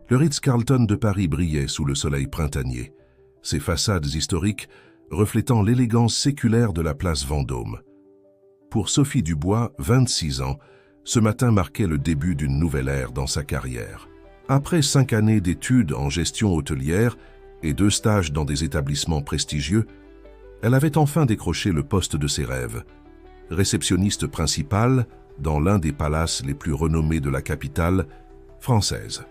Le Ritz-Carlton de Paris brillait sous le soleil printanier, ses façades historiques reflétant l'élégance séculaire de la place Vendôme. Pour Sophie Dubois, 26 ans, ce matin marquait le début d'une nouvelle ère dans sa carrière. Après 5 années d'études en gestion hôtelière et 2 stages dans des établissements prestigieux, elle avait enfin décroché le poste de ses rêves. Réceptionniste principale dans l'un des palaces les plus renommés de la capitale française.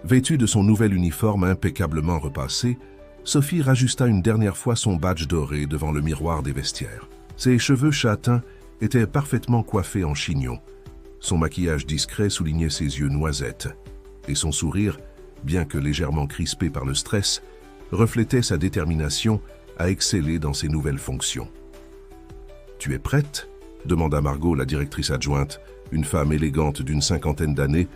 Vêtue de son nouvel uniforme impeccablement repassé, Sophie rajusta une dernière fois son badge doré devant le miroir des vestiaires. Ses cheveux châtains étaient parfaitement coiffés en chignon. Son maquillage discret soulignait ses yeux noisettes. Et son sourire, bien que légèrement crispé par le stress, reflétait sa détermination à exceller dans ses nouvelles fonctions. « Tu es prête ?» demanda Margot, la directrice adjointe, une femme élégante d'une 50aine d'années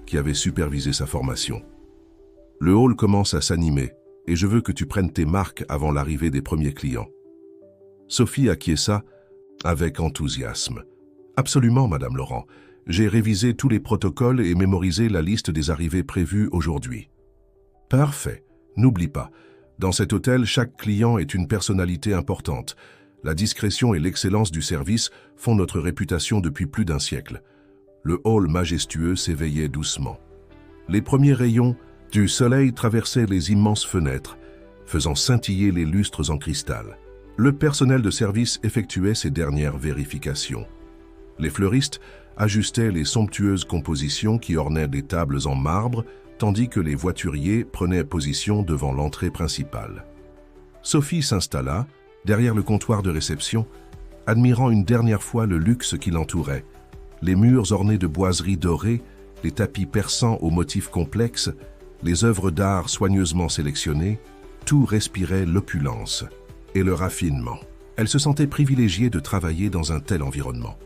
qui avait supervisé sa formation. « Le hall commence à s'animer et je veux que tu prennes tes marques avant l'arrivée des premiers clients. » Sophie acquiesça avec enthousiasme. « Absolument, Madame Laurent. J'ai révisé tous les protocoles et mémorisé la liste des arrivées prévues aujourd'hui. » « Parfait. N'oublie pas, dans cet hôtel, chaque client est une personnalité importante. La discrétion et l'excellence du service font notre réputation depuis plus d'1 siècle. » Le hall majestueux s'éveillait doucement. Les premiers rayons du soleil traversaient les immenses fenêtres, faisant scintiller les lustres en cristal. Le personnel de service effectuait ses dernières vérifications. Les fleuristes ajustaient les somptueuses compositions qui ornaient des tables en marbre, tandis que les voituriers prenaient position devant l'entrée principale. Sophie s'installa, derrière le comptoir de réception, admirant une dernière fois le luxe qui l'entourait. Les murs ornés de boiseries dorées, les tapis persans aux motifs complexes, les œuvres d'art soigneusement sélectionnées, tout respirait l'opulence et le raffinement. Elle se sentait privilégiée de travailler dans un tel environnement.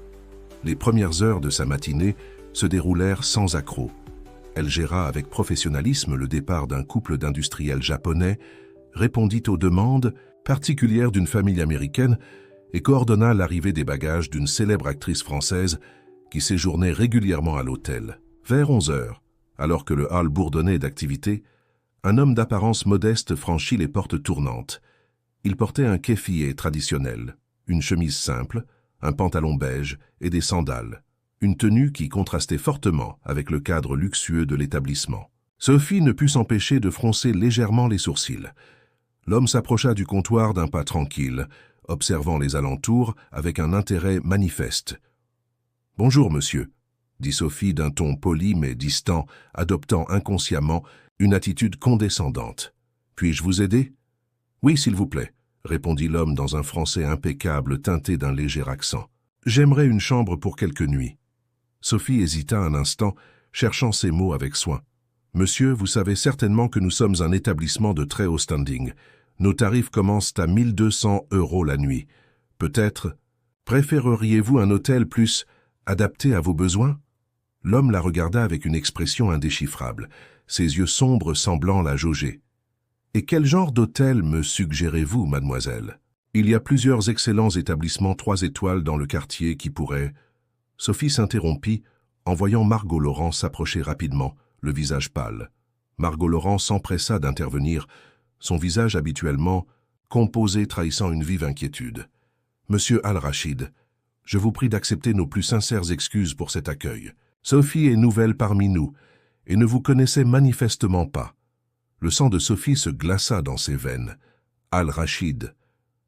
Les premières heures de sa matinée se déroulèrent sans accroc. Elle géra avec professionnalisme le départ d'un couple d'industriels japonais, répondit aux demandes particulières d'une famille américaine et coordonna l'arrivée des bagages d'une célèbre actrice française qui séjournait régulièrement à l'hôtel. Vers 11 heures, alors que le hall bourdonnait d'activité, un homme d'apparence modeste franchit les portes tournantes. Il portait un kéfié traditionnel, une chemise simple, un pantalon beige et des sandales, une tenue qui contrastait fortement avec le cadre luxueux de l'établissement. Sophie ne put s'empêcher de froncer légèrement les sourcils. L'homme s'approcha du comptoir d'un pas tranquille, observant les alentours avec un intérêt manifeste. « Bonjour, monsieur », dit Sophie d'un ton poli mais distant, adoptant inconsciemment une attitude condescendante. « Puis-je vous aider ?»« Oui, s'il vous plaît », répondit l'homme dans un français impeccable teinté d'un léger accent. « J'aimerais une chambre pour quelques nuits. » Sophie hésita un instant, cherchant ses mots avec soin. « Monsieur, vous savez certainement que nous sommes un établissement de très haut standing. Nos tarifs commencent à 1 200 € la nuit. Peut-être préféreriez-vous un hôtel plus adapté à vos besoins ?» L'homme la regarda avec une expression indéchiffrable, ses yeux sombres semblant la jauger. « Et quel genre d'hôtel me suggérez-vous, mademoiselle ? Il y a plusieurs excellents établissements 3 étoiles dans le quartier qui pourraient... » Sophie s'interrompit en voyant Margot Laurent s'approcher rapidement, le visage pâle. Margot Laurent s'empressa d'intervenir, son visage habituellement composé trahissant une vive inquiétude. « Monsieur Al-Rachid, je vous prie d'accepter nos plus sincères excuses pour cet accueil. Sophie est nouvelle parmi nous et ne vous connaissait manifestement pas. » Le sang de Sophie se glaça dans ses veines. Al-Rachid.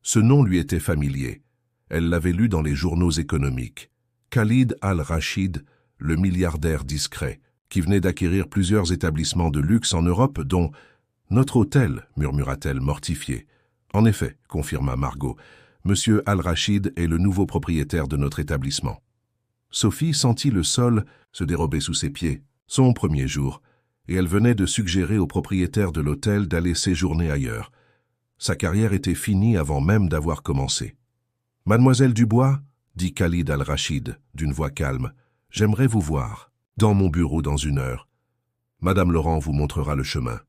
Ce nom lui était familier. Elle l'avait lu dans les journaux économiques. Khalid Al-Rachid, le milliardaire discret, qui venait d'acquérir plusieurs établissements de luxe en Europe, dont « Notre hôtel », murmura-t-elle mortifiée. « En effet », confirma Margot, « Monsieur Al-Rachid est le nouveau propriétaire de notre établissement. » Sophie sentit le sol se dérober sous ses pieds, son premier jour, et elle venait de suggérer au propriétaire de l'hôtel d'aller séjourner ailleurs. Sa carrière était finie avant même d'avoir commencé. « Mademoiselle Dubois ?» dit Khalid Al-Rachid, d'une voix calme. « J'aimerais vous voir, dans mon bureau dans 1 heure. Madame Laurent vous montrera le chemin. »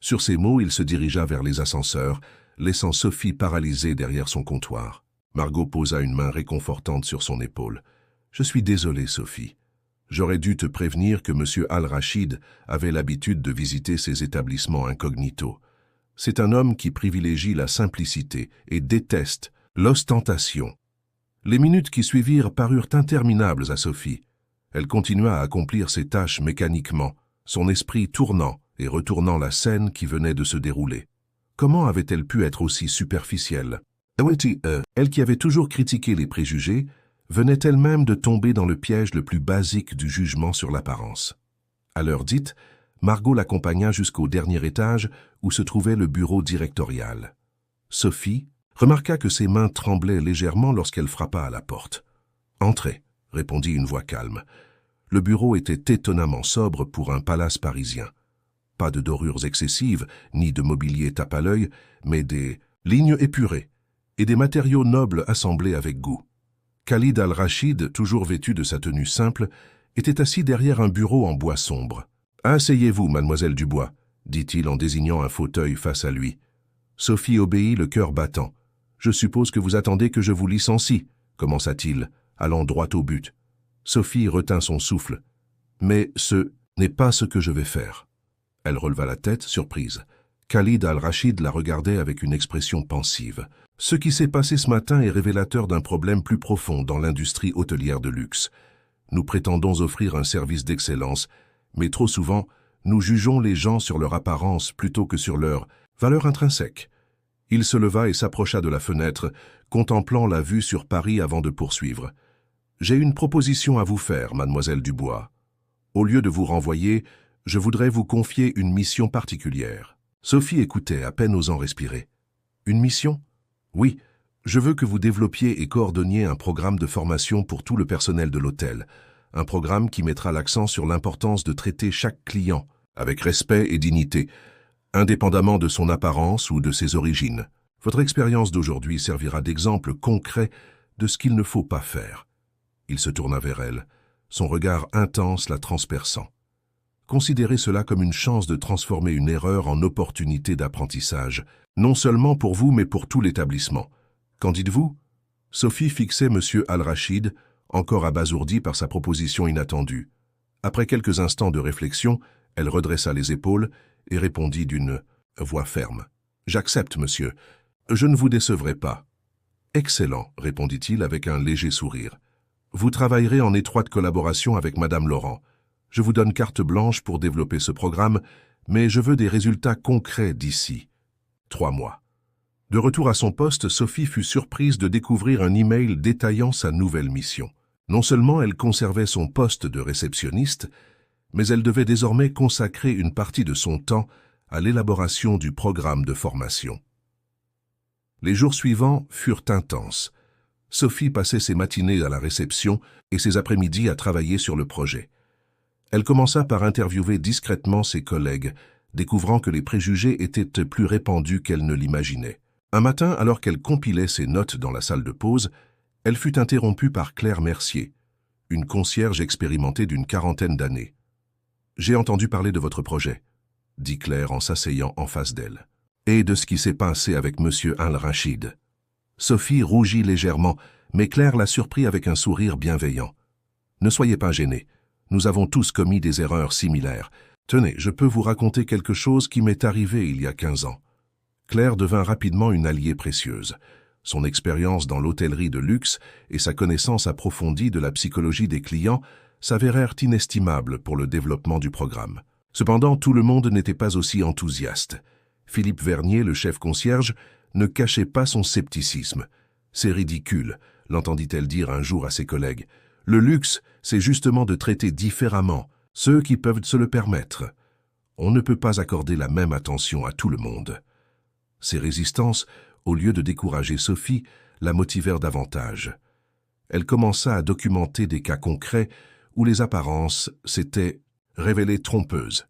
Sur ces mots, il se dirigea vers les ascenseurs, laissant Sophie paralysée derrière son comptoir. Margot posa une main réconfortante sur son épaule. « Je suis désolée, Sophie. J'aurais dû te prévenir que M. Al-Rachid avait l'habitude de visiter ces établissements incognito. C'est un homme qui privilégie la simplicité et déteste l'ostentation. » Les minutes qui suivirent parurent interminables à Sophie. Elle continua à accomplir ses tâches mécaniquement, son esprit tournant et retournant la scène qui venait de se dérouler. Comment avait-elle pu être aussi superficielle? Elle qui avait toujours critiqué les préjugés, venait elle-même de tomber dans le piège le plus basique du jugement sur l'apparence. À l'heure dite, Margot l'accompagna jusqu'au dernier étage où se trouvait le bureau directorial. Sophie remarqua que ses mains tremblaient légèrement lorsqu'elle frappa à la porte. « Entrez », répondit une voix calme. Le bureau était étonnamment sobre pour un palace parisien. Pas de dorures excessives, ni de mobilier tape à l'œil, mais des lignes épurées et des matériaux nobles assemblés avec goût. Khalid Al-Rachid, toujours vêtu de sa tenue simple, était assis derrière un bureau en bois sombre. « Asseyez-vous, mademoiselle Dubois », dit-il en désignant un fauteuil face à lui. Sophie obéit, le cœur battant. « Je suppose que vous attendez que je vous licencie », commença-t-il, allant droit au but. Sophie retint son souffle. « Mais ce n'est pas ce que je vais faire. » Elle releva la tête, surprise. Khalid Al-Rachid la regardait avec une expression pensive. Ce qui s'est passé ce matin est révélateur d'un problème plus profond dans l'industrie hôtelière de luxe. Nous prétendons offrir un service d'excellence, mais trop souvent, nous jugeons les gens sur leur apparence plutôt que sur leur valeur intrinsèque. Il se leva et s'approcha de la fenêtre, contemplant la vue sur Paris avant de poursuivre. « J'ai une proposition à vous faire, mademoiselle Dubois. Au lieu de vous renvoyer, je voudrais vous confier une mission particulière. » Sophie écoutait, à peine osant respirer. « Une mission ? Oui, je veux que vous développiez et coordonniez un programme de formation pour tout le personnel de l'hôtel. Un programme qui mettra l'accent sur l'importance de traiter chaque client avec respect et dignité, indépendamment de son apparence ou de ses origines. Votre expérience d'aujourd'hui servira d'exemple concret de ce qu'il ne faut pas faire. » Il se tourna vers elle, son regard intense la transperçant. Considérez cela comme une chance de transformer une erreur en opportunité d'apprentissage, non seulement pour vous mais pour tout l'établissement. Qu'en dites-vous? Sophie fixait M. Al-Rachid, encore abasourdi par sa proposition inattendue. Après quelques instants de réflexion, elle redressa les épaules et répondit d'une voix ferme. « J'accepte, monsieur. Je ne vous décevrai pas. »« Excellent, » répondit-il avec un léger sourire. « Vous travaillerez en étroite collaboration avec Madame Laurent. Je vous donne carte blanche pour développer ce programme, mais je veux des résultats concrets d'ici 3 mois. » De retour à son poste, Sophie fut surprise de découvrir un email détaillant sa nouvelle mission. Non seulement elle conservait son poste de réceptionniste, mais elle devait désormais consacrer une partie de son temps à l'élaboration du programme de formation. Les jours suivants furent intenses. Sophie passait ses matinées à la réception et ses après-midi à travailler sur le projet. Elle commença par interviewer discrètement ses collègues, découvrant que les préjugés étaient plus répandus qu'elle ne l'imaginait. Un matin, alors qu'elle compilait ses notes dans la salle de pause, elle fut interrompue par Claire Mercier, une concierge expérimentée d'une 40aine d'années. « J'ai entendu parler de votre projet », dit Claire en s'asseyant en face d'elle. « Et de ce qui s'est passé avec M. Al-Rachid. » Sophie rougit légèrement, mais Claire la surprit avec un sourire bienveillant. « Ne soyez pas gênée. Nous avons tous commis des erreurs similaires. Tenez, je peux vous raconter quelque chose qui m'est arrivé il y a 15 ans. » Claire devint rapidement une alliée précieuse. Son expérience dans l'hôtellerie de luxe et sa connaissance approfondie de la psychologie des clients s'avérèrent inestimables pour le développement du programme. Cependant, tout le monde n'était pas aussi enthousiaste. Philippe Vernier, le chef concierge, ne cachait pas son scepticisme. « C'est ridicule », l'entendit-elle dire un jour à ses collègues. « Le luxe, c'est justement de traiter différemment ceux qui peuvent se le permettre. On ne peut pas accorder la même attention à tout le monde. » Ces résistances, au lieu de décourager Sophie, la motivèrent davantage. Elle commença à documenter des cas concrets où les apparences s'étaient révélées trompeuses.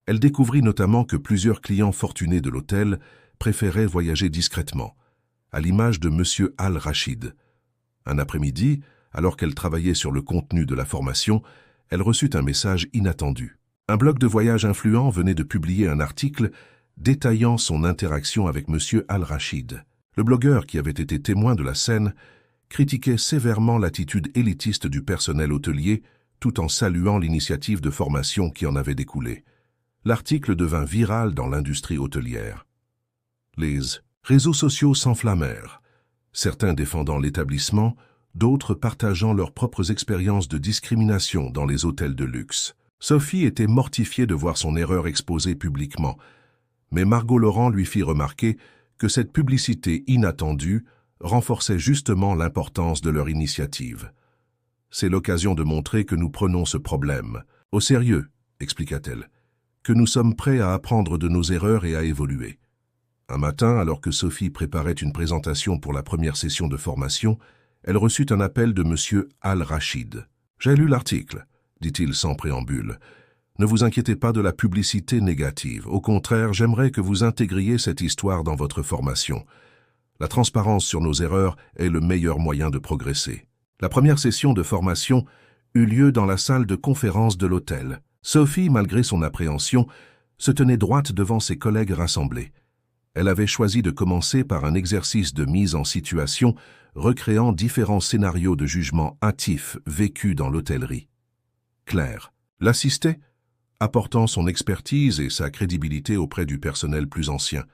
Elle découvrit notamment que plusieurs clients fortunés de l'hôtel préféraient voyager discrètement, à l'image de M. Al-Rachid. Un après-midi, alors qu'elle travaillait sur le contenu de la formation, elle reçut un message inattendu. Un blog de voyage influent venait de publier un article détaillant son interaction avec M. Al-Rachid. Le blogueur, qui avait été témoin de la scène, critiquait sévèrement l'attitude élitiste du personnel hôtelier tout en saluant l'initiative de formation qui en avait découlé. L'article devint viral dans l'industrie hôtelière. Les réseaux sociaux s'enflammèrent, certains défendant l'établissement, d'autres partageant leurs propres expériences de discrimination dans les hôtels de luxe. Sophie était mortifiée de voir son erreur exposée publiquement, mais Margot Laurent lui fit remarquer que cette publicité inattendue renforçait justement l'importance de leur initiative. « C'est l'occasion de montrer que nous prenons ce problème au sérieux, » expliqua-t-elle, « que nous sommes prêts à apprendre de nos erreurs et à évoluer. » Un matin, alors que Sophie préparait une présentation pour la première session de formation, elle reçut un appel de M. Al-Rachid. « J'ai lu l'article, » dit-il sans préambule. « Ne vous inquiétez pas de la publicité négative. Au contraire, j'aimerais que vous intégriez cette histoire dans votre formation. La transparence sur nos erreurs est le meilleur moyen de progresser. » La première session de formation eut lieu dans la salle de conférence de l'hôtel. Sophie, malgré son appréhension, se tenait droite devant ses collègues rassemblés. Elle avait choisi de commencer par un exercice de mise en situation, recréant différents scénarios de jugement hâtif vécus dans l'hôtellerie. Claire l'assistait, apportant son expertise et sa crédibilité auprès du personnel plus ancien.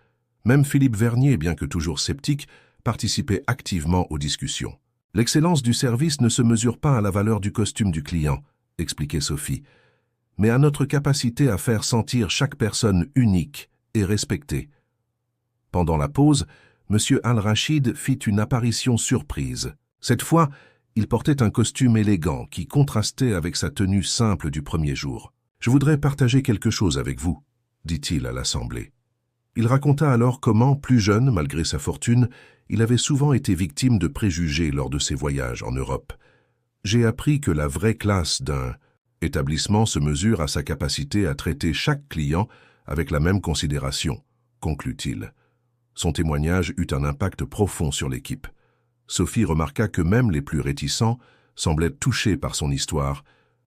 Même Philippe Vernier, bien que toujours sceptique, participait activement aux discussions. « L'excellence du service ne se mesure pas à la valeur du costume du client, » expliquait Sophie, « mais à notre capacité à faire sentir chaque personne unique et respectée. » Pendant la pause, M. Al-Rachid fit une apparition surprise. Cette fois, il portait un costume élégant qui contrastait avec sa tenue simple du premier jour. « Je voudrais partager quelque chose avec vous, » dit-il à l'Assemblée. Il raconta alors comment, plus jeune, malgré sa fortune, il avait souvent été victime de préjugés lors de ses voyages en Europe. « J'ai appris que la vraie classe d'un établissement se mesure à sa capacité à traiter chaque client avec la même considération, » conclut-il. Son témoignage eut un impact profond sur l'équipe. Sophie remarqua que même les plus réticents semblaient touchés par son histoire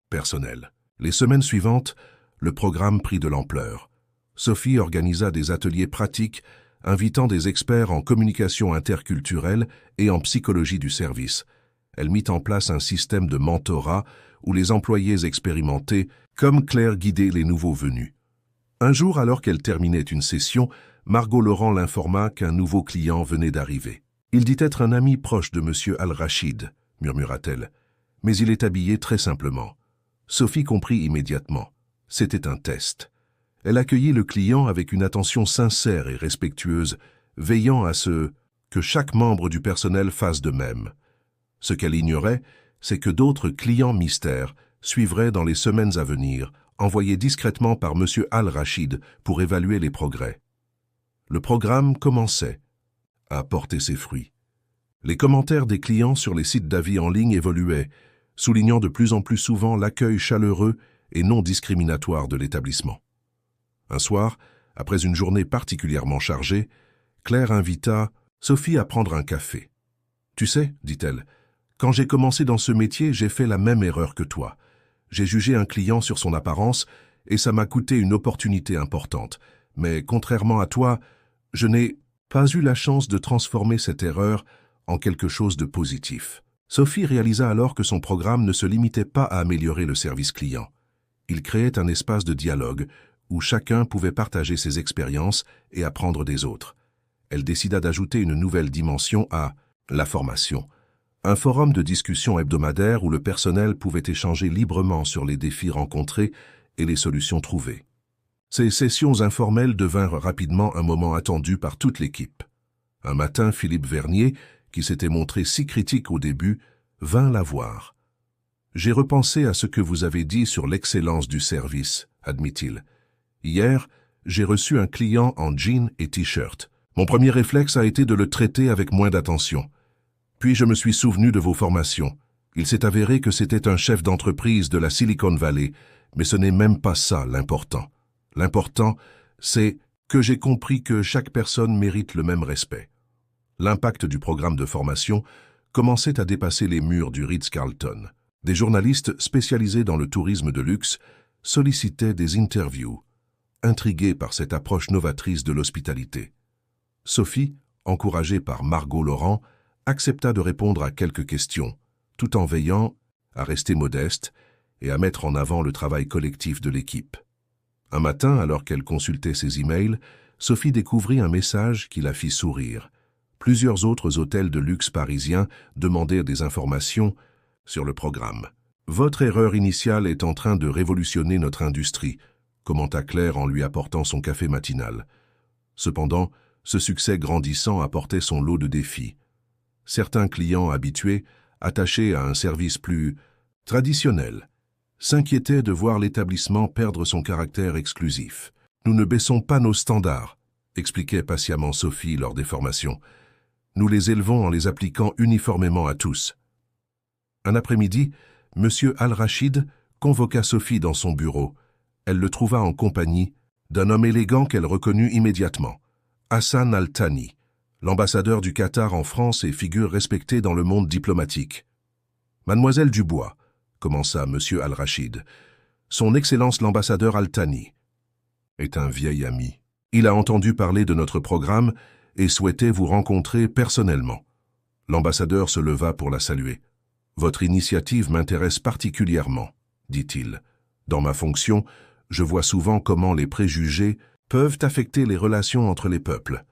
personnelle. Les semaines suivantes, le programme prit de l'ampleur. Sophie organisa des ateliers pratiques, invitant des experts en communication interculturelle et en psychologie du service. Elle mit en place un système de mentorat où les employés expérimentés, comme Claire, guidaient les nouveaux venus. Un jour, alors qu'elle terminait une session, Margot Laurent l'informa qu'un nouveau client venait d'arriver. « Il dit être un ami proche de M. Al-Rachid, » murmura-t-elle, « mais il est habillé très simplement. » Sophie comprit immédiatement. C'était un test. Elle accueillit le client avec une attention sincère et respectueuse, veillant à ce que chaque membre du personnel fasse de même. Ce qu'elle ignorait, c'est que d'autres clients mystères suivraient dans les semaines à venir, envoyés discrètement par M. Al-Rachid pour évaluer les progrès. Le programme commençait à porter ses fruits. Les commentaires des clients sur les sites d'avis en ligne évoluaient, soulignant de plus en plus souvent l'accueil chaleureux et non discriminatoire de l'établissement. Un soir, après une journée particulièrement chargée, Claire invita Sophie à prendre un café. « Tu sais, dit-elle, quand j'ai commencé dans ce métier, j'ai fait la même erreur que toi. J'ai jugé un client sur son apparence et ça m'a coûté une opportunité importante. Mais contrairement à toi, je n'ai pas eu la chance de transformer cette erreur en quelque chose de positif. » Sophie réalisa alors que son programme ne se limitait pas à améliorer le service client. Il créait un espace de dialogue où chacun pouvait partager ses expériences et apprendre des autres. Elle décida d'ajouter une nouvelle dimension à la formation, un forum de discussion hebdomadaire où le personnel pouvait échanger librement sur les défis rencontrés et les solutions trouvées. Ces sessions informelles devinrent rapidement un moment attendu par toute l'équipe. Un matin, Philippe Vernier, qui s'était montré si critique au début, vint la voir. « J'ai repensé à ce que vous avez dit sur l'excellence du service, » admit-il. « Hier, j'ai reçu un client en jean et t-shirt. Mon premier réflexe a été de le traiter avec moins d'attention. Puis je me suis souvenu de vos formations. Il s'est avéré que c'était un chef d'entreprise de la Silicon Valley, mais ce n'est même pas ça l'important. L'important, c'est que j'ai compris que chaque personne mérite le même respect. » L'impact du programme de formation commençait à dépasser les murs du Ritz-Carlton. Des journalistes spécialisés dans le tourisme de luxe sollicitaient des interviews, intrigués par cette approche novatrice de l'hospitalité. Sophie, encouragée par Margot Laurent, accepta de répondre à quelques questions, tout en veillant à rester modeste et à mettre en avant le travail collectif de l'équipe. Un matin, alors qu'elle consultait ses emails, Sophie découvrit un message qui la fit sourire. Plusieurs autres hôtels de luxe parisiens demandaient des informations sur le programme. « Votre erreur initiale est en train de révolutionner notre industrie », commenta Claire en lui apportant son café matinal. Cependant, ce succès grandissant apportait son lot de défis. Certains clients habitués, attachés à un service plus traditionnel, s'inquiétaient de voir l'établissement perdre son caractère exclusif. « Nous ne baissons pas nos standards », expliquait patiemment Sophie lors des formations. « Nous les élevons en les appliquant uniformément à tous. » Un après-midi, M. Al-Rachid convoqua Sophie dans son bureau. Elle le trouva en compagnie d'un homme élégant qu'elle reconnut immédiatement, Hassan Al-Thani, l'ambassadeur du Qatar en France et figure respectée dans le monde diplomatique. « Mademoiselle Dubois », commença M. Al-Rachid, « Son Excellence l'ambassadeur Al-Thani est un vieil ami. Il a entendu parler de notre programme et souhaitait vous rencontrer personnellement. » L'ambassadeur se leva pour la saluer. « Votre initiative m'intéresse particulièrement, » dit-il. « Dans ma fonction, je vois souvent comment les préjugés peuvent affecter les relations entre les peuples.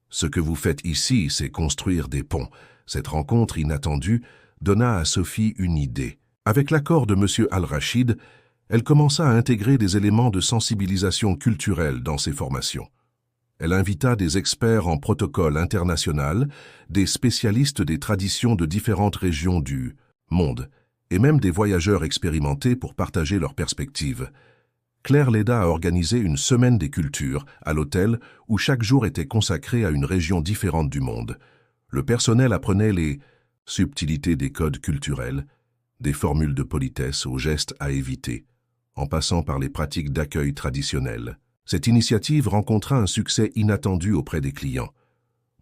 Ce que vous faites ici, c'est construire des ponts. » Cette rencontre inattendue donna à Sophie une idée. Avec l'accord de M. Al-Rachid, elle commença à intégrer des éléments de sensibilisation culturelle dans ses formations. Elle invita des experts en protocole international, des spécialistes des traditions de différentes régions du monde, et même des voyageurs expérimentés pour partager leurs perspectives. Claire l'aida à organiser une semaine des cultures à l'hôtel où chaque jour était consacré à une région différente du monde. Le personnel apprenait les subtilités des codes culturels, des formules de politesse aux gestes à éviter, en passant par les pratiques d'accueil traditionnelles. Cette initiative rencontra un succès inattendu auprès des clients.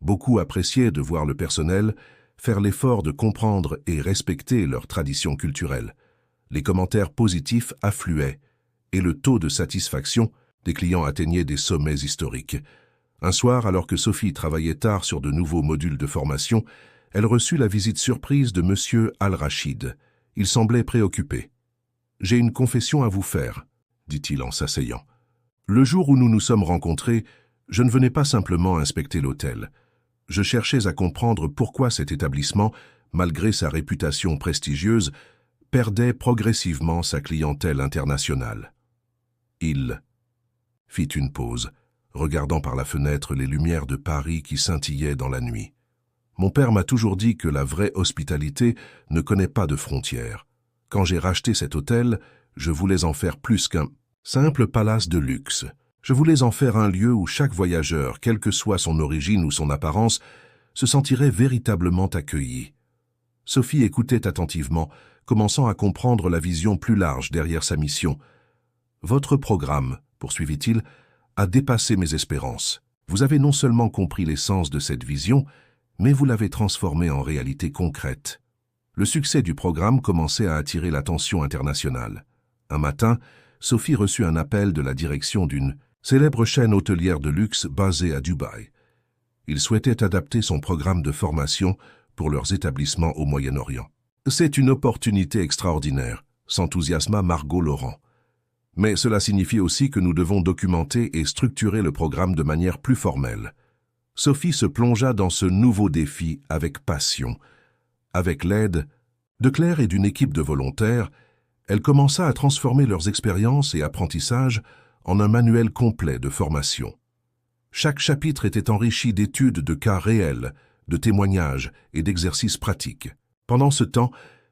Beaucoup appréciaient de voir le personnel faire l'effort de comprendre et respecter leurs traditions culturelles. Les commentaires positifs affluaient, et le taux de satisfaction des clients atteignait des sommets historiques. Un soir, alors que Sophie travaillait tard sur de nouveaux modules de formation, elle reçut la visite surprise de M. Al-Rachid. Il semblait préoccupé. « J'ai une confession à vous faire, » dit-il en s'asseyant. « Le jour où nous nous sommes rencontrés, je ne venais pas simplement inspecter l'hôtel. Je cherchais à comprendre pourquoi cet établissement, malgré sa réputation prestigieuse, perdait progressivement sa clientèle internationale. » Il fit une pause, regardant par la fenêtre les lumières de Paris qui scintillaient dans la nuit. « Mon père m'a toujours dit que la vraie hospitalité ne connaît pas de frontières. Quand j'ai racheté cet hôtel, je voulais en faire plus qu'un simple palace de luxe. Je voulais en faire un lieu où chaque voyageur, quelle que soit son origine ou son apparence, se sentirait véritablement accueilli. » Sophie écoutait attentivement, commençant à comprendre la vision plus large derrière sa mission. « Votre programme, poursuivit-il, a dépassé mes espérances. Vous avez non seulement compris l'essence de cette vision, mais vous l'avez transformée en réalité concrète. » Le succès du programme commençait à attirer l'attention internationale. Un matin, Sophie reçut un appel de la direction d'une célèbre chaîne hôtelière de luxe basée à Dubaï. Ils souhaitaient adapter son programme de formation pour leurs établissements au Moyen-Orient. « C'est une opportunité extraordinaire », s'enthousiasma Margot Laurent. « Mais cela signifie aussi que nous devons documenter et structurer le programme de manière plus formelle. » Sophie se plongea dans ce nouveau défi avec passion. Avec l'aide de Claire et d'une équipe de volontaires, elle commença à transformer leurs expériences et apprentissages en un manuel complet de formation. Chaque chapitre était enrichi d'études de cas réels, de témoignages et d'exercices pratiques. Pendant ce temps,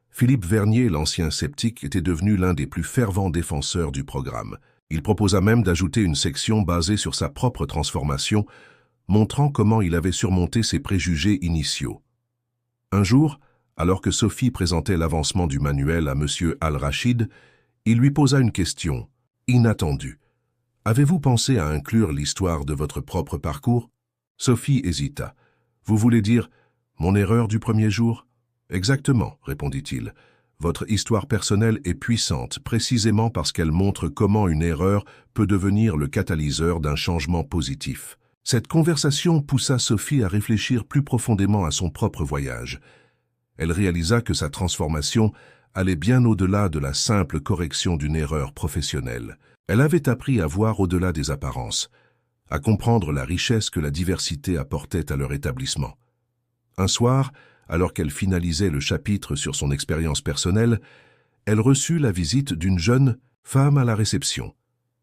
Philippe Vernier, l'ancien sceptique, était devenu l'un des plus fervents défenseurs du programme. Il proposa même d'ajouter une section basée sur sa propre transformation, montrant comment il avait surmonté ses préjugés initiaux. Un jour, alors que Sophie présentait l'avancement du manuel à M. Al-Rachid, il lui posa une question, inattendue. « Avez-vous pensé à inclure l'histoire de votre propre parcours ?» Sophie hésita. « Vous voulez dire mon erreur du premier jour ?»« Exactement, » répondit-il. « Votre histoire personnelle est puissante, précisément parce qu'elle montre comment une erreur peut devenir le catalyseur d'un changement positif. » Cette conversation poussa Sophie à réfléchir plus profondément à son propre voyage. Elle réalisa que sa transformation allait bien au-delà de la simple correction d'une erreur professionnelle. Elle avait appris à voir au-delà des apparences, à comprendre la richesse que la diversité apportait à leur établissement. Un soir, alors qu'elle finalisait le chapitre sur son expérience personnelle, elle reçut la visite d'une jeune femme à la réception.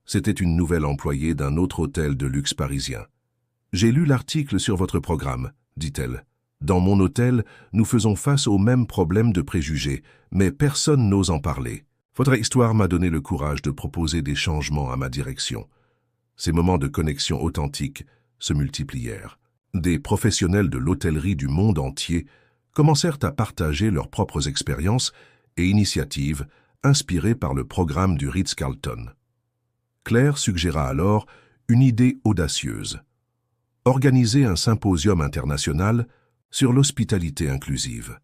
C'était une nouvelle employée d'un autre hôtel de luxe parisien. « J'ai lu l'article sur votre programme », dit-elle. « Dans mon hôtel, nous faisons face aux mêmes problèmes de préjugés, mais personne n'ose en parler. Votre histoire m'a donné le courage de proposer des changements à ma direction. » Ces moments de connexion authentique se multiplièrent. Des professionnels de l'hôtellerie du monde entier commencèrent à partager leurs propres expériences et initiatives inspirées par le programme du Ritz-Carlton. Claire suggéra alors une idée audacieuse. Organiser un symposium international sur l'hospitalité inclusive.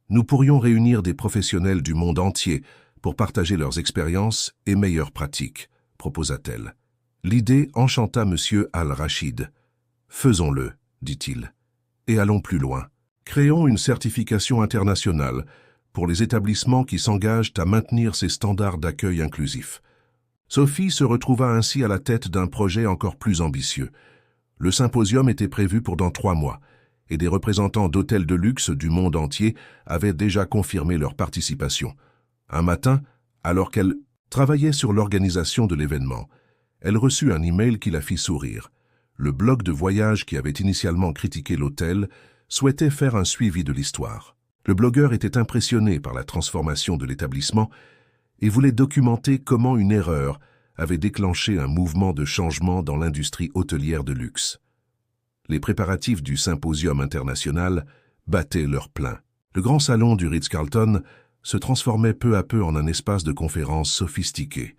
Nous pourrions réunir des professionnels du monde entier pour partager leurs expériences et meilleures pratiques, proposa-t-elle. L'idée enchanta M. Al-Rachid. « Faisons-le, dit-il, et allons plus loin. Créons une certification internationale pour les établissements qui s'engagent à maintenir ces standards d'accueil inclusif. » Sophie se retrouva ainsi à la tête d'un projet encore plus ambitieux. Le symposium était prévu pour dans 3 mois, et des représentants d'hôtels de luxe du monde entier avaient déjà confirmé leur participation. Un matin, alors qu'elle travaillait sur l'organisation de l'événement, elle reçut un email qui la fit sourire. Le blog de voyage qui avait initialement critiqué l'hôtel souhaitait faire un suivi de l'histoire. Le blogueur était impressionné par la transformation de l'établissement et voulait documenter comment une erreur avait déclenché un mouvement de changement dans l'industrie hôtelière de luxe. Les préparatifs du symposium international battaient leur plein. Le grand salon du Ritz-Carlton se transformait peu à peu en un espace de conférence sophistiqué.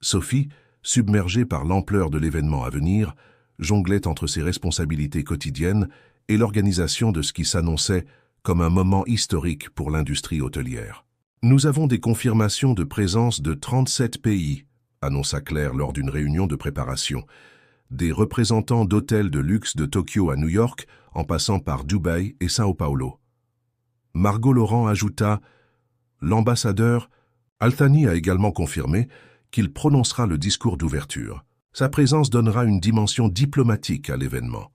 Sophie, submergée par l'ampleur de l'événement à venir, jonglait entre ses responsabilités quotidiennes et l'organisation de ce qui s'annonçait comme un moment historique pour l'industrie hôtelière. « Nous avons des confirmations de présence de 37 pays », annonça Claire lors d'une réunion de préparation. Des représentants d'hôtels de luxe de Tokyo à New York, en passant par Dubaï et Sao Paulo. Margot Laurent ajouta « L'ambassadeur Al-Thani a également confirmé qu'il prononcera le discours d'ouverture. Sa présence donnera une dimension diplomatique à l'événement. »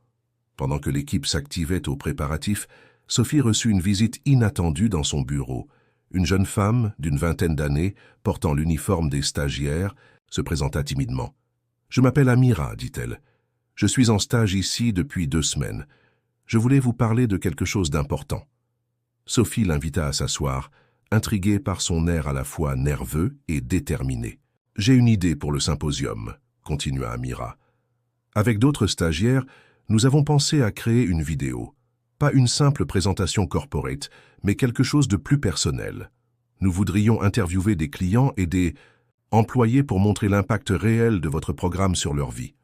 Pendant que l'équipe s'activait aux préparatifs, Sophie reçut une visite inattendue dans son bureau. Une jeune femme d'une 20aine d'années, portant l'uniforme des stagiaires, se présenta timidement. « Je m'appelle Amira, dit-elle. Je suis en stage ici depuis 2 semaines. Je voulais vous parler de quelque chose d'important. » Sophie l'invita à s'asseoir, intriguée par son air à la fois nerveux et déterminé. « J'ai une idée pour le symposium, » continua Amira. « Avec d'autres stagiaires, nous avons pensé à créer une vidéo. Pas une simple présentation corporate, mais quelque chose de plus personnel. Nous voudrions interviewer des clients et des employés pour montrer l'impact réel de votre programme sur leur vie. »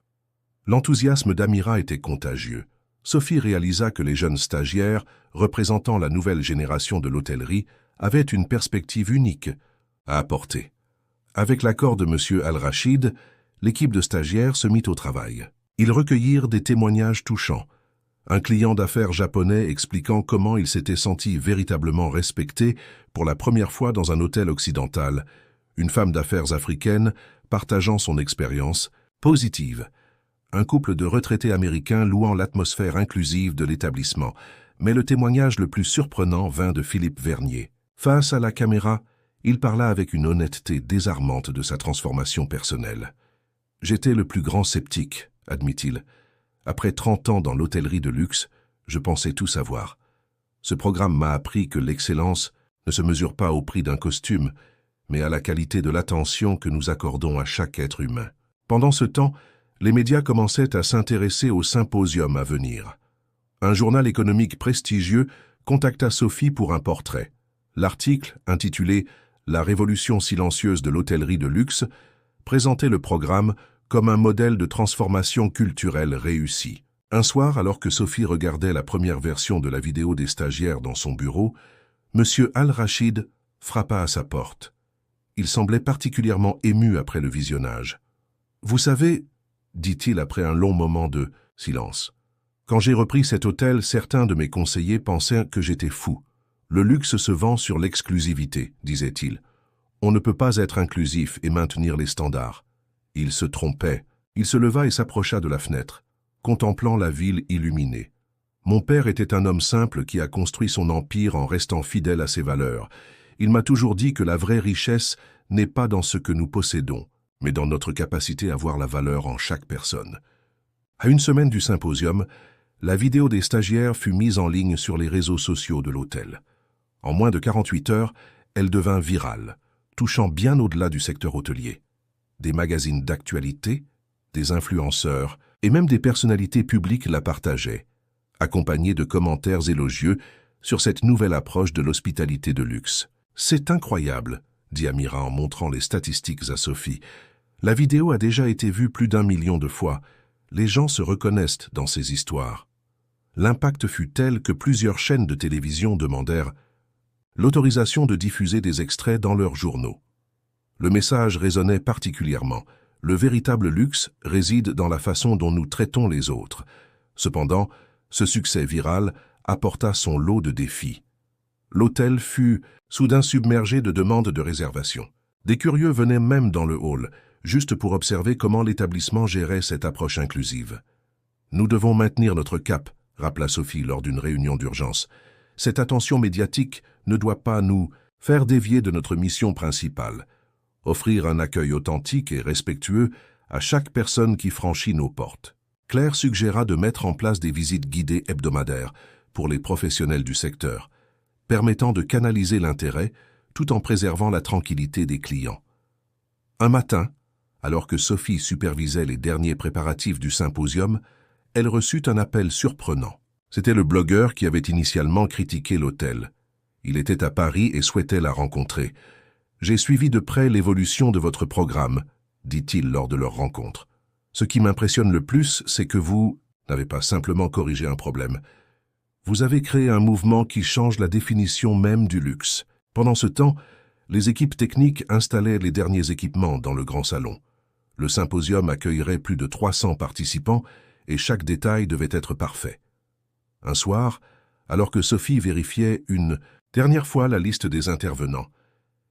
L'enthousiasme d'Amira était contagieux. Sophie réalisa que les jeunes stagiaires, représentant la nouvelle génération de l'hôtellerie, avaient une perspective unique à apporter. Avec l'accord de M. Al-Rachid, l'équipe de stagiaires se mit au travail. Ils recueillirent des témoignages touchants. Un client d'affaires japonais expliquant comment il s'était senti véritablement respecté pour la première fois dans un hôtel occidental. Une femme d'affaires africaine partageant son expérience positive. Un couple de retraités américains louant l'atmosphère inclusive de l'établissement. Mais le témoignage le plus surprenant vint de Philippe Vernier. Face à la caméra, il parla avec une honnêteté désarmante de sa transformation personnelle. « J'étais le plus grand sceptique, admit-il. Après 30 ans dans l'hôtellerie de luxe, je pensais tout savoir. Ce programme m'a appris que l'excellence ne se mesure pas au prix d'un costume, mais à la qualité de l'attention que nous accordons à chaque être humain. » Pendant ce temps, les médias commençaient à s'intéresser au symposium à venir. Un journal économique prestigieux contacta Sophie pour un portrait. L'article, intitulé « La révolution silencieuse de l'hôtellerie de luxe », présentait le programme comme un modèle de transformation culturelle réussi. Un soir, alors que Sophie regardait la première version de la vidéo des stagiaires dans son bureau, M. Al-Rachid frappa à sa porte. Il semblait particulièrement ému après le visionnage. « Vous savez, » dit-il après un long moment de silence, « quand j'ai repris cet hôtel, certains de mes conseillers pensaient que j'étais fou. Le luxe se vend sur l'exclusivité, disait-il. On ne peut pas être inclusif et maintenir les standards. Il se trompait. Il se leva et s'approcha de la fenêtre, contemplant la ville illuminée. Mon père était un homme simple qui a construit son empire en restant fidèle à ses valeurs. Il m'a toujours dit que la vraie richesse n'est pas dans ce que nous possédons, mais dans notre capacité à voir la valeur en chaque personne. À une semaine du symposium, la vidéo des stagiaires fut mise en ligne sur les réseaux sociaux de l'hôtel. En moins de 48 heures, elle devint virale, touchant bien au-delà du secteur hôtelier. Des magazines d'actualité, des influenceurs et même des personnalités publiques la partageaient, accompagnés de commentaires élogieux sur cette nouvelle approche de l'hospitalité de luxe. « C'est incroyable », dit Amira en montrant les statistiques à Sophie. « La vidéo a déjà été vue plus d'1 million de fois. Les gens se reconnaissent dans ces histoires. » L'impact fut tel que plusieurs chaînes de télévision demandèrent l'autorisation de diffuser des extraits dans leurs journaux. Le message résonnait particulièrement. Le véritable luxe réside dans la façon dont nous traitons les autres. Cependant, ce succès viral apporta son lot de défis. L'hôtel fut soudain submergé de demandes de réservation. Des curieux venaient même dans le hall, juste pour observer comment l'établissement gérait cette approche inclusive. « Nous devons maintenir notre cap », rappela Sophie lors d'une réunion d'urgence. « Cette attention médiatique ne doit pas nous faire dévier de notre mission principale. Offrir un accueil authentique et respectueux à chaque personne qui franchit nos portes. » Claire suggéra de mettre en place des visites guidées hebdomadaires pour les professionnels du secteur, permettant de canaliser l'intérêt tout en préservant la tranquillité des clients. Un matin, alors que Sophie supervisait les derniers préparatifs du symposium, elle reçut un appel surprenant. C'était le blogueur qui avait initialement critiqué l'hôtel. Il était à Paris et souhaitait la rencontrer. « J'ai suivi de près l'évolution de votre programme », dit-il lors de leur rencontre. « Ce qui m'impressionne le plus, c'est que vous n'avez pas simplement corrigé un problème. Vous avez créé un mouvement qui change la définition même du luxe. » Pendant ce temps, les équipes techniques installaient les derniers équipements dans le grand salon. Le symposium accueillerait plus de 300 participants et chaque détail devait être parfait. Un soir, alors que Sophie vérifiait une dernière fois la liste des intervenants,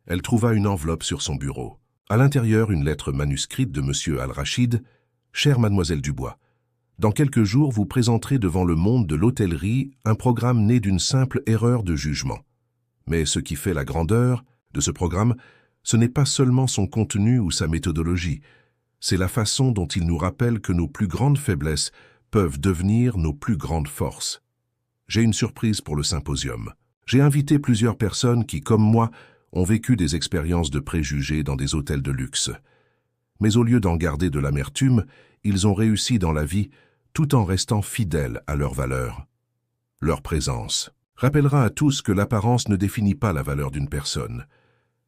elle trouva une enveloppe sur son bureau. À l'intérieur, une lettre manuscrite de M. Al-Rachid. « Chère Mademoiselle Dubois, dans quelques jours, vous présenterez devant le monde de l'hôtellerie un programme né d'une simple erreur de jugement. Mais ce qui fait la grandeur de ce programme, ce n'est pas seulement son contenu ou sa méthodologie, c'est la façon dont il nous rappelle que nos plus grandes faiblesses peuvent devenir nos plus grandes forces. J'ai une surprise pour le symposium. J'ai invité plusieurs personnes qui, comme moi, ont vécu des expériences de préjugés dans des hôtels de luxe. Mais au lieu d'en garder de l'amertume, ils ont réussi dans la vie tout en restant fidèles à leurs valeurs. Leur présence rappellera à tous que l'apparence ne définit pas la valeur d'une personne.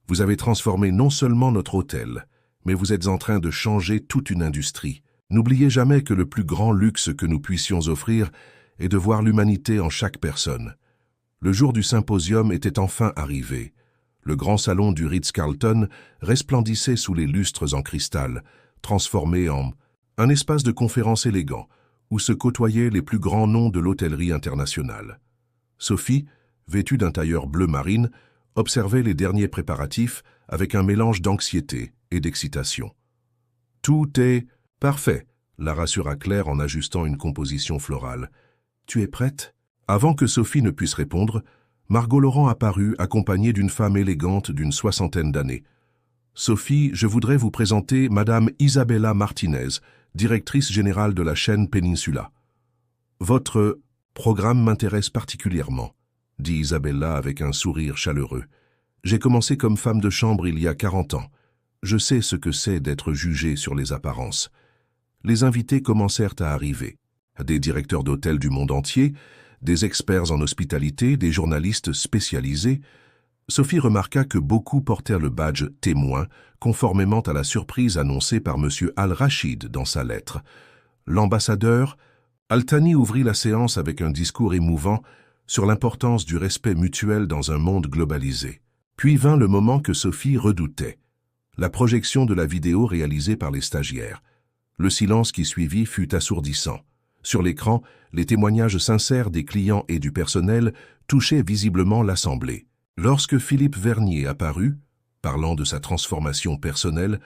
Vous avez transformé non seulement notre hôtel, mais vous êtes en train de changer toute une industrie. N'oubliez jamais que le plus grand luxe que nous puissions offrir est de voir l'humanité en chaque personne. Le jour du symposium était enfin arrivé. Le grand salon du Ritz-Carlton resplendissait sous les lustres en cristal, transformé en un espace de conférence élégant, où se côtoyaient les plus grands noms de l'hôtellerie internationale. Sophie, vêtue d'un tailleur bleu marine, observait les derniers préparatifs avec un mélange d'anxiété et d'excitation. « Tout est parfait », la rassura Claire en ajustant une composition florale. « Tu es prête ?» Avant que Sophie ne puisse répondre, Margot Laurent apparut accompagnée d'une femme élégante d'une 60aine d'années. « Sophie, je voudrais vous présenter Madame Isabella Martinez, directrice générale de la chaîne Peninsula. »« Votre programme m'intéresse particulièrement, » dit Isabella avec un sourire chaleureux. « J'ai commencé comme femme de chambre il y a 40 ans. Je sais ce que c'est d'être jugée sur les apparences. » Les invités commencèrent à arriver. Des directeurs d'hôtels du monde entier, des experts en hospitalité, des journalistes spécialisés. Sophie remarqua que beaucoup portèrent le badge « témoin », conformément à la surprise annoncée par M. Al-Rachid dans sa lettre. L'ambassadeur, Al-Thani, ouvrit la séance avec un discours émouvant sur l'importance du respect mutuel dans un monde globalisé. Puis vint le moment que Sophie redoutait, la projection de la vidéo réalisée par les stagiaires. Le silence qui suivit fut assourdissant. Sur l'écran, les témoignages sincères des clients et du personnel touchait visiblement l'assemblée. Lorsque Philippe Vernier apparut, parlant de sa transformation personnelle,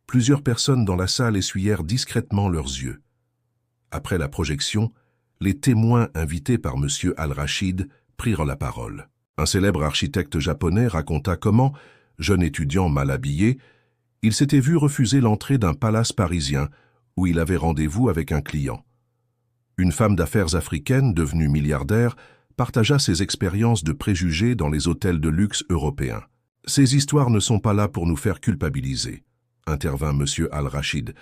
plusieurs personnes dans la salle essuyèrent discrètement leurs yeux. Après la projection, les témoins invités par M. Al-Rachid prirent la parole. Un célèbre architecte japonais raconta comment, jeune étudiant mal habillé, il s'était vu refuser l'entrée d'un palace parisien où il avait rendez-vous avec un client. Une femme d'affaires africaine devenue milliardaire partagea ses expériences de préjugés dans les hôtels de luxe européens. « Ces histoires ne sont pas là pour nous faire culpabiliser », intervint M. Al-Rachid,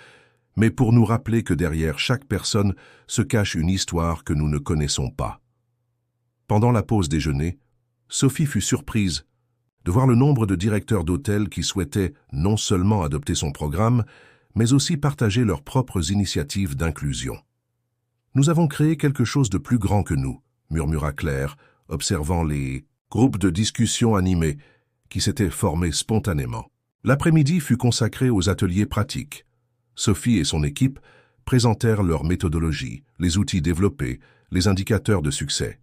mais pour nous rappeler que derrière chaque personne se cache une histoire que nous ne connaissons pas. Pendant la pause déjeuner, Sophie fut surprise de voir le nombre de directeurs d'hôtels qui souhaitaient non seulement adopter son programme, mais aussi partager leurs propres initiatives d'inclusion. « Nous avons créé quelque chose de plus grand que nous », murmura Claire, observant les groupes de discussion animés qui s'étaient formés spontanément. L'après-midi fut consacré aux ateliers pratiques. Sophie et son équipe présentèrent leur méthodologie, les outils développés, les indicateurs de succès.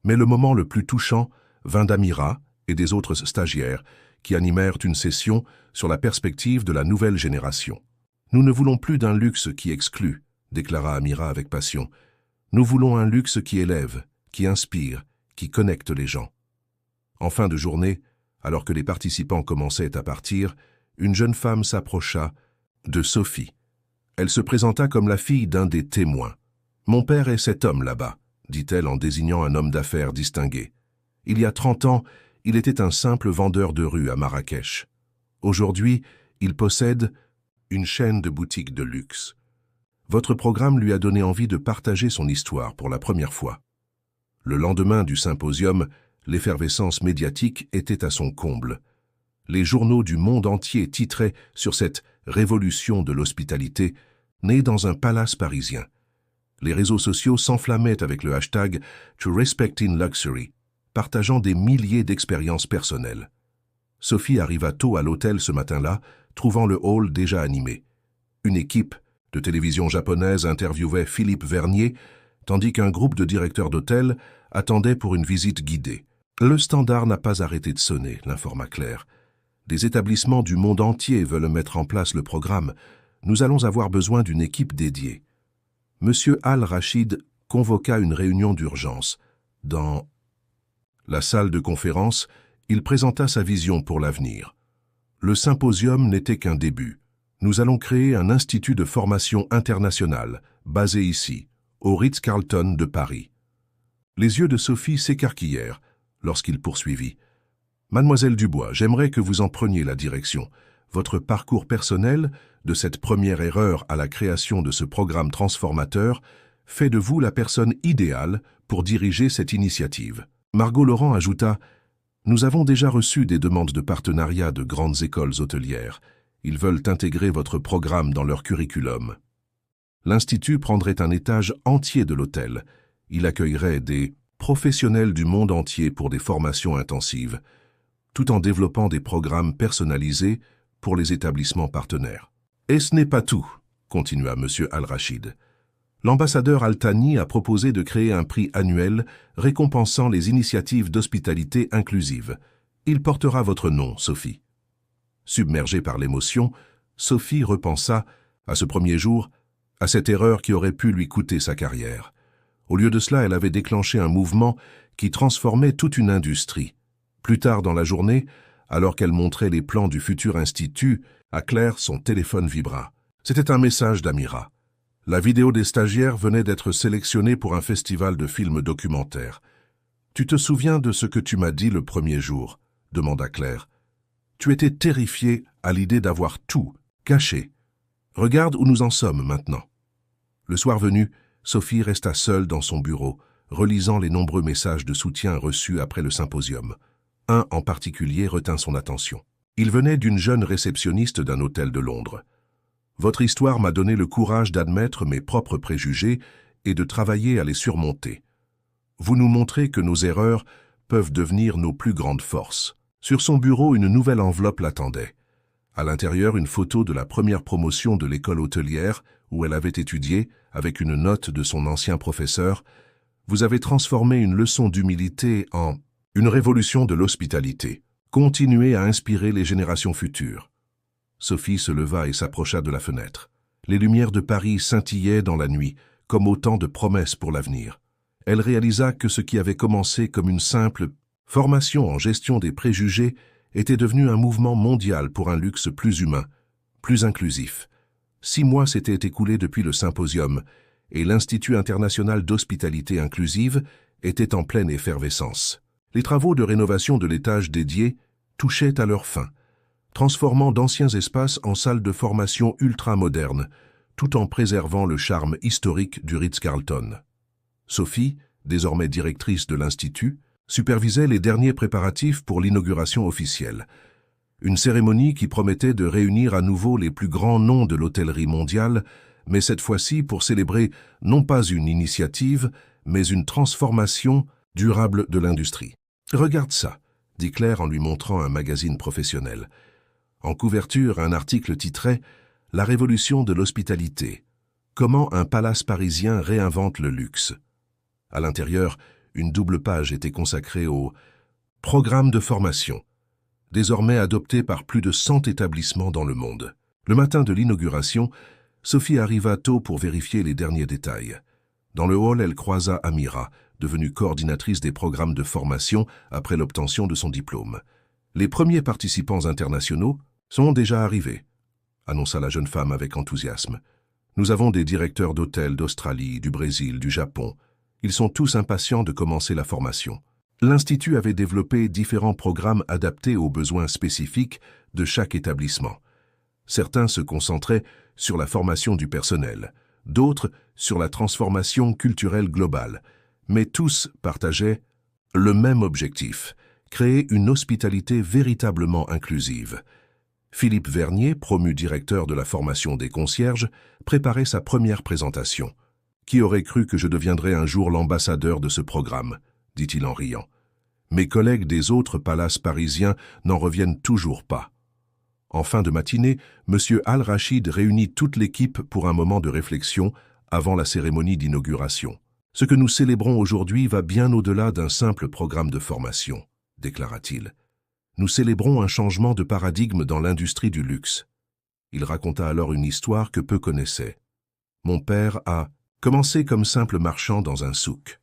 Mais le moment le plus touchant vint d'Amira et des autres stagiaires qui animèrent une session sur la perspective de la nouvelle génération. « Nous ne voulons plus d'un luxe qui exclut », déclara Amira avec passion. « Nous voulons un luxe qui élève, qui inspire, qui connecte les gens. » En fin de journée, alors que les participants commençaient à partir, une jeune femme s'approcha de Sophie. Elle se présenta comme la fille d'un des témoins. « Mon père est cet homme là-bas », dit-elle en désignant un homme d'affaires distingué. « Il y a 30 ans, il était un simple vendeur de rue à Marrakech. Aujourd'hui, il possède une chaîne de boutiques de luxe. Votre programme lui a donné envie de partager son histoire pour la première fois. » Le lendemain du symposium, l'effervescence médiatique était à son comble. Les journaux du monde entier titraient sur cette révolution de l'hospitalité née dans un palace parisien. Les réseaux sociaux s'enflammaient avec le hashtag To Respect in Luxury, partageant des milliers d'expériences personnelles. Sophie arriva tôt à l'hôtel ce matin-là, trouvant le hall déjà animé. Une équipe de télévision japonaise interviewait Philippe Vernier, tandis qu'un groupe de directeurs d'hôtel attendait pour une visite guidée. « Le standard n'a pas arrêté de sonner », l'informa Claire. « Des établissements du monde entier veulent mettre en place le programme. Nous allons avoir besoin d'une équipe dédiée. » Monsieur Al-Rachid convoqua une réunion d'urgence. Dans la salle de conférence, il présenta sa vision pour l'avenir. Le symposium n'était qu'un début. Nous allons créer un institut de formation internationale, basé ici, au Ritz-Carlton de Paris. Les yeux de Sophie s'écarquillèrent lorsqu'il poursuivit. « Mademoiselle Dubois, j'aimerais que vous en preniez la direction. Votre parcours personnel, de cette première erreur à la création de ce programme transformateur, fait de vous la personne idéale pour diriger cette initiative. » Margot Laurent ajouta « Nous avons déjà reçu des demandes de partenariat de grandes écoles hôtelières. Ils veulent intégrer votre programme dans leur curriculum. L'Institut prendrait un étage entier de l'hôtel. Il accueillerait des professionnels du monde entier pour des formations intensives, tout en développant des programmes personnalisés pour les établissements partenaires. Et ce n'est pas tout, continua M. Al-Rachid. L'ambassadeur Al-Thani a proposé de créer un prix annuel récompensant les initiatives d'hospitalité inclusive. Il portera votre nom, Sophie. Submergée par l'émotion, Sophie repensa, à ce premier jour, à cette erreur qui aurait pu lui coûter sa carrière. Au lieu de cela, elle avait déclenché un mouvement qui transformait toute une industrie. Plus tard dans la journée, alors qu'elle montrait les plans du futur institut, à Claire, son téléphone vibra. C'était un message d'Amira. La vidéo des stagiaires venait d'être sélectionnée pour un festival de films documentaires. « Tu te souviens de ce que tu m'as dit le premier jour ?» demanda Claire. « Tu étais terrifiée à l'idée d'avoir tout caché. Regarde où nous en sommes maintenant. » Le soir venu, Sophie resta seule dans son bureau, relisant les nombreux messages de soutien reçus après le symposium. Un en particulier retint son attention. Il venait d'une jeune réceptionniste d'un hôtel de Londres. « Votre histoire m'a donné le courage d'admettre mes propres préjugés et de travailler à les surmonter. Vous nous montrez que nos erreurs peuvent devenir nos plus grandes forces. » Sur son bureau, une nouvelle enveloppe l'attendait. À l'intérieur, une photo de la première promotion de l'école hôtelière où elle avait étudié, avec une note de son ancien professeur. Vous avez transformé une leçon d'humilité en une révolution de l'hospitalité. Continuez à inspirer les générations futures. » Sophie se leva et s'approcha de la fenêtre. Les lumières de Paris scintillaient dans la nuit, comme autant de promesses pour l'avenir. Elle réalisa que ce qui avait commencé comme une simple formation en gestion des préjugés était devenu un mouvement mondial pour un luxe plus humain, plus inclusif. 6 mois s'étaient écoulés depuis le symposium, et l'Institut international d'hospitalité inclusive était en pleine effervescence. Les travaux de rénovation de l'étage dédié touchaient à leur fin, transformant d'anciens espaces en salles de formation ultra-modernes, tout en préservant le charme historique du Ritz-Carlton. Sophie, désormais directrice de l'Institut, supervisait les derniers préparatifs pour l'inauguration officielle. Une cérémonie qui promettait de réunir à nouveau les plus grands noms de l'hôtellerie mondiale, mais cette fois-ci pour célébrer non pas une initiative, mais une transformation durable de l'industrie. « Regarde ça », dit Claire en lui montrant un magazine professionnel. En couverture, un article titrait « La révolution de l'hospitalité. Comment un palace parisien réinvente le luxe ». À l'intérieur, une double page était consacrée au programme de formation, désormais adopté par plus de 100 établissements dans le monde. Le matin de l'inauguration, Sophie arriva tôt pour vérifier les derniers détails. Dans le hall, elle croisa Amira, devenue coordinatrice des programmes de formation après l'obtention de son diplôme. « Les premiers participants internationaux sont déjà arrivés », annonça la jeune femme avec enthousiasme. « Nous avons des directeurs d'hôtels d'Australie, du Brésil, du Japon. Ils sont tous impatients de commencer la formation. » L'Institut avait développé différents programmes adaptés aux besoins spécifiques de chaque établissement. Certains se concentraient sur la formation du personnel, d'autres sur la transformation culturelle globale, mais tous partageaient le même objectif, créer une hospitalité véritablement inclusive. Philippe Vernier, promu directeur de la formation des concierges, préparait sa première présentation. « Qui aurait cru que je deviendrais un jour l'ambassadeur de ce programme ?» dit-il en riant. « Mes collègues des autres palaces parisiens n'en reviennent toujours pas. » En fin de matinée, M. Al-Rachid réunit toute l'équipe pour un moment de réflexion avant la cérémonie d'inauguration. « Ce que nous célébrons aujourd'hui va bien au-delà d'un simple programme de formation, » déclara-t-il. « Nous célébrons un changement de paradigme dans l'industrie du luxe. » Il raconta alors une histoire que peu connaissaient. « Mon père a commencé comme simple marchand dans un souk.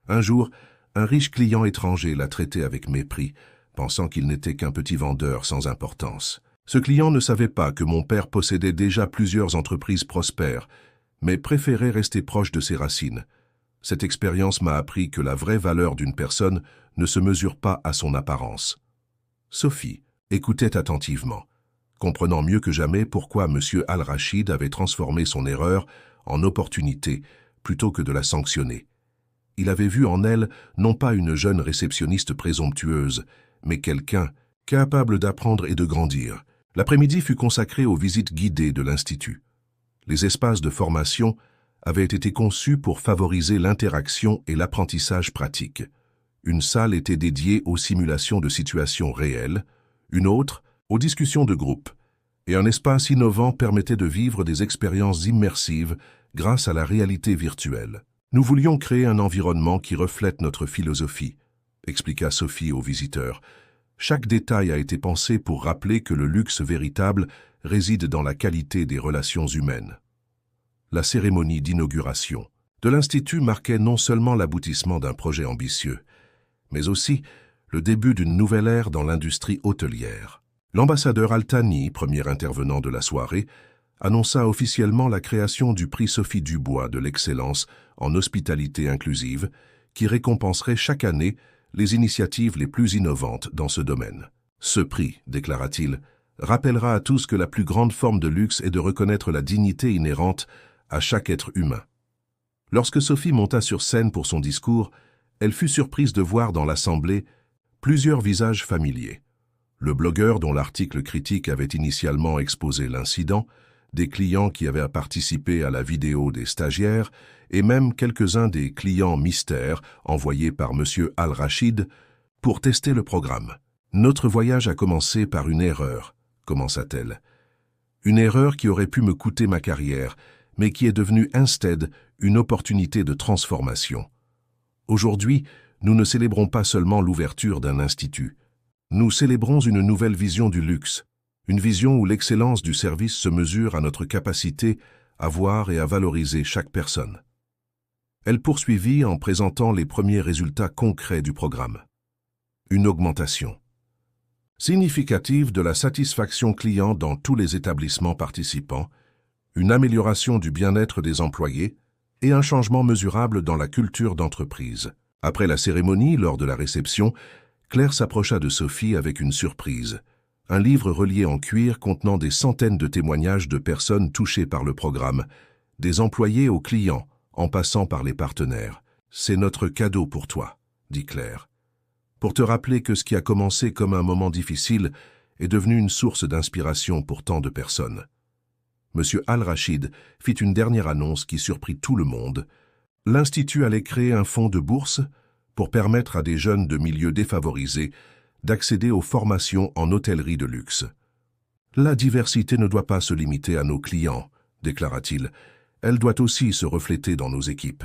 Un jour, un riche client étranger l'a traité avec mépris, pensant qu'il n'était qu'un petit vendeur sans importance. Ce client ne savait pas que mon père possédait déjà plusieurs entreprises prospères, mais préférait rester proche de ses racines. Cette expérience m'a appris que la vraie valeur d'une personne ne se mesure pas à son apparence. » Sophie écoutait attentivement, comprenant mieux que jamais pourquoi M. Al-Rachid avait transformé son erreur en opportunité plutôt que de la sanctionner. Il avait vu en elle non pas une jeune réceptionniste présomptueuse, mais quelqu'un capable d'apprendre et de grandir. L'après-midi fut consacré aux visites guidées de l'Institut. Les espaces de formation avaient été conçus pour favoriser l'interaction et l'apprentissage pratique. Une salle était dédiée aux simulations de situations réelles, une autre aux discussions de groupe, et un espace innovant permettait de vivre des expériences immersives grâce à la réalité virtuelle. « Nous voulions créer un environnement qui reflète notre philosophie », expliqua Sophie aux visiteurs. « Chaque détail a été pensé pour rappeler que le luxe véritable réside dans la qualité des relations humaines. » La cérémonie d'inauguration de l'Institut marquait non seulement l'aboutissement d'un projet ambitieux, mais aussi le début d'une nouvelle ère dans l'industrie hôtelière. L'ambassadeur Altani, premier intervenant de la soirée, annonça officiellement la création du prix Sophie Dubois de l'excellence en hospitalité inclusive, qui récompenserait chaque année les initiatives les plus innovantes dans ce domaine. « Ce prix, déclara-t-il, rappellera à tous que la plus grande forme de luxe est de reconnaître la dignité inhérente à chaque être humain. » Lorsque Sophie monta sur scène pour son discours, elle fut surprise de voir dans l'assemblée plusieurs visages familiers. Le blogueur dont l'article critique avait initialement exposé l'incident, des clients qui avaient participé à la vidéo des stagiaires et même quelques-uns des clients mystères envoyés par M. Al-Rachid pour tester le programme. « Notre voyage a commencé par une erreur », commença-t-elle. « Une erreur qui aurait pu me coûter ma carrière, mais qui est devenue instead une opportunité de transformation. Aujourd'hui, nous ne célébrons pas seulement l'ouverture d'un institut. Nous célébrons une nouvelle vision du luxe, une vision où l'excellence du service se mesure à notre capacité à voir et à valoriser chaque personne. Elle poursuivit en présentant les premiers résultats concrets du programme. Une augmentation significative de la satisfaction client dans tous les établissements participants, une amélioration du bien-être des employés et un changement mesurable dans la culture d'entreprise. Après la cérémonie, lors de la réception, Claire s'approcha de Sophie avec une surprise. Un livre relié en cuir contenant des centaines de témoignages de personnes touchées par le programme, des employés aux clients, en passant par les partenaires. « C'est notre cadeau pour toi », dit Claire, pour te rappeler que ce qui a commencé comme un moment difficile est devenu une source d'inspiration pour tant de personnes. Monsieur Al-Rachid fit une dernière annonce qui surprit tout le monde. L'Institut allait créer un fonds de bourse pour permettre à des jeunes de milieux défavorisés d'accéder aux formations en hôtellerie de luxe. La diversité ne doit pas se limiter à nos clients, déclara-t-il. Elle doit aussi se refléter dans nos équipes.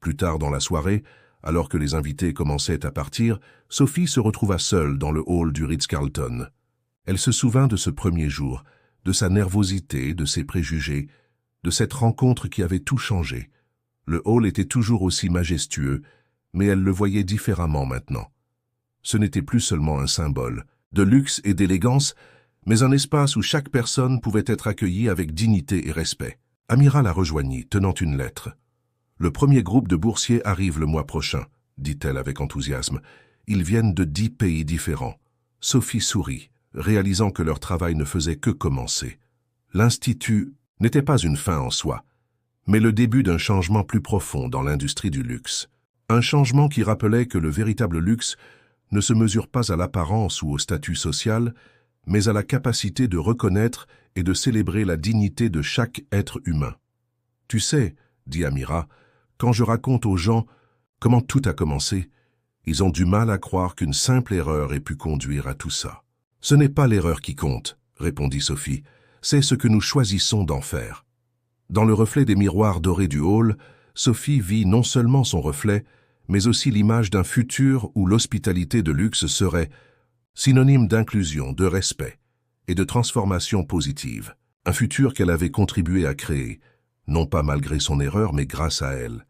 Plus tard dans la soirée, alors que les invités commençaient à partir, Sophie se retrouva seule dans le hall du Ritz-Carlton. Elle se souvint de ce premier jour, de sa nervosité, de ses préjugés, de cette rencontre qui avait tout changé. Le hall était toujours aussi majestueux, mais elle le voyait différemment maintenant. Ce n'était plus seulement un symbole de luxe et d'élégance, mais un espace où chaque personne pouvait être accueillie avec dignité et respect. Amira la rejoignit, tenant une lettre. « Le premier groupe de boursiers arrive le mois prochain, » dit-elle avec enthousiasme. « Ils viennent de 10 pays différents. » Sophie sourit, réalisant que leur travail ne faisait que commencer. L'Institut n'était pas une fin en soi, mais le début d'un changement plus profond dans l'industrie du luxe. Un changement qui rappelait que le véritable luxe ne se mesure pas à l'apparence ou au statut social, mais à la capacité de reconnaître et de célébrer la dignité de chaque être humain. « Tu sais, » dit Amira, « quand je raconte aux gens comment tout a commencé, ils ont du mal à croire qu'une simple erreur ait pu conduire à tout ça. »« Ce n'est pas l'erreur qui compte, » répondit Sophie, « c'est ce que nous choisissons d'en faire. » Dans le reflet des miroirs dorés du hall, Sophie vit non seulement son reflet, mais aussi l'image d'un futur où l'hospitalité de luxe serait synonyme d'inclusion, de respect et de transformation positive. Un futur qu'elle avait contribué à créer, non pas malgré son erreur, mais grâce à elle.